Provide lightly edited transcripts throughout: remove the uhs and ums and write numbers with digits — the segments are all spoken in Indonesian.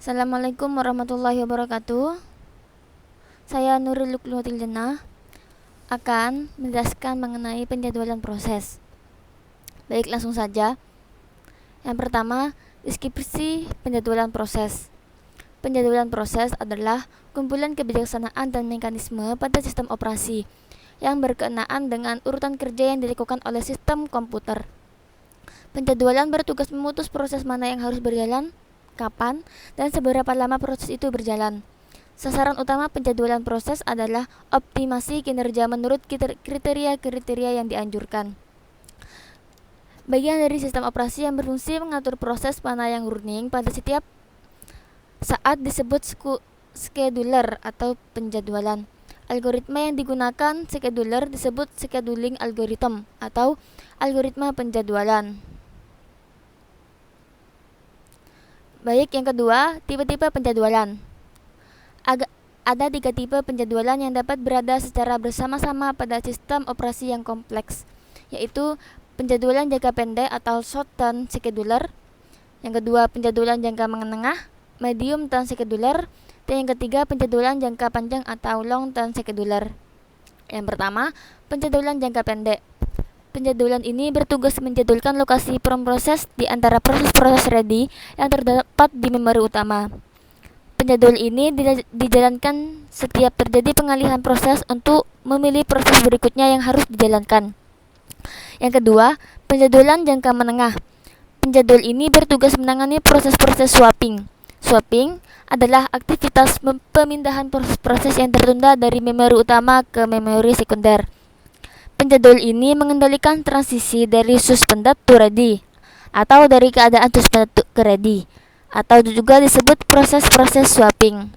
Assalamualaikum warahmatullahi wabarakatuh. Saya Nurul Lukluwatil Jannah akan menjelaskan mengenai penjadwalan proses. Baik, langsung saja. Yang pertama, deskripsi penjadwalan proses. Penjadwalan proses adalah kumpulan kebijaksanaan dan mekanisme pada sistem operasi yang berkenaan dengan urutan kerja yang dilakukan oleh sistem komputer. Penjadwalan bertugas memutus proses mana yang harus berjalan, kapan, dan seberapa lama proses itu berjalan. Sasaran utama penjadwalan proses adalah optimasi kinerja menurut kriteria-kriteria yang dianjurkan. Bagian dari sistem operasi yang berfungsi mengatur proses mana yang running pada setiap saat disebut scheduler atau penjadwalan. Algoritma yang digunakan scheduler disebut scheduling algorithm atau algoritma penjadwalan. Baik, yang kedua, tipe-tipe penjadwalan. Ada 3 tipe penjadwalan yang dapat berada secara bersama-sama pada sistem operasi yang kompleks, yaitu penjadwalan jangka pendek atau short-term scheduler. Yang kedua, penjadwalan jangka menengah, medium-term scheduler. Dan yang ketiga, penjadwalan jangka panjang atau long-term scheduler. Yang pertama, penjadwalan jangka pendek. Penjadwalan ini bertugas menjadwalkan lokasi proses di antara proses-proses ready yang terdapat di memori utama. Penjadwal ini dijalankan setiap terjadi pengalihan proses untuk memilih proses berikutnya yang harus dijalankan. Yang kedua, penjadwalan jangka menengah. Penjadwal ini bertugas menangani proses-proses swapping. Swapping adalah aktivitas pemindahan proses-proses yang tertunda dari memori utama ke memori sekunder. Penjadwal ini mengendalikan transisi dari suspended to ready atau dari keadaan suspended ke ready, atau juga disebut proses-proses swapping.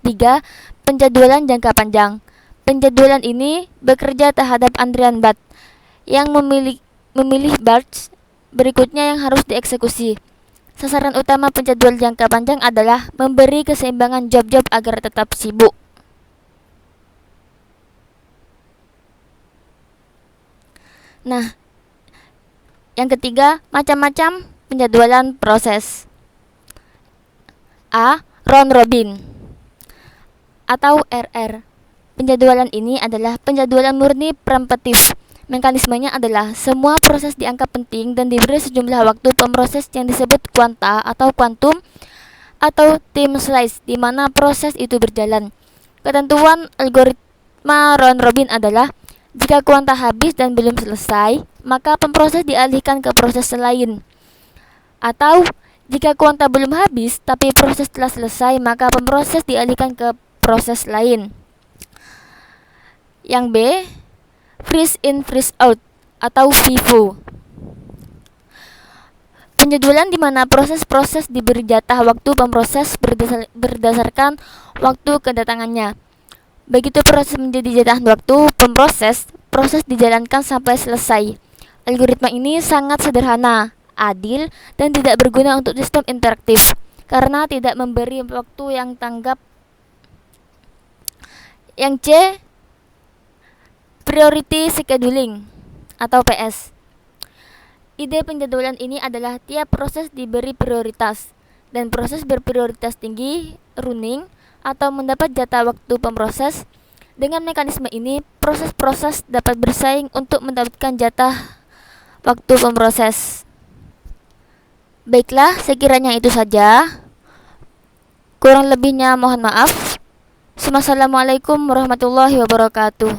3. Penjadwalan jangka panjang. Penjadwalan ini bekerja terhadap antrian batch yang memilih batch berikutnya yang harus dieksekusi. Sasaran utama penjadwal jangka panjang adalah memberi keseimbangan job-job agar tetap sibuk. Nah, yang ketiga, macam-macam penjadwalan proses. A. Round robin atau RR. Penjadwalan ini adalah penjadwalan murni preemptif. Mekanismenya adalah semua proses dianggap penting dan diberi sejumlah waktu pemroses yang disebut kuanta atau kuantum atau time slice di mana proses itu berjalan. Ketentuan algoritma round robin adalah jika kuanta habis dan belum selesai, maka pemproses dialihkan ke proses lain. Atau jika kuanta belum habis tapi proses telah selesai, maka pemproses dialihkan ke proses lain. Yang B, freeze in freeze out atau FIFO. Penjadwalan di mana proses-proses diberi jatah waktu pemproses berdasarkan waktu kedatangannya. Begitu proses menjadi jatah waktu pemproses, proses dijalankan sampai selesai. Algoritma ini sangat sederhana, adil, dan tidak berguna untuk sistem interaktif karena tidak memberi waktu yang tanggap. Yang C, priority scheduling atau PS. Ide penjadwalan ini adalah tiap proses diberi prioritas, dan proses berprioritas tinggi, running, atau mendapat jatah waktu pemproses. Dengan mekanisme ini, proses-proses dapat bersaing untuk mendapatkan jatah waktu pemproses. Baiklah, sekiranya itu saja. Kurang lebihnya mohon maaf. Wassalamualaikum warahmatullahi wabarakatuh.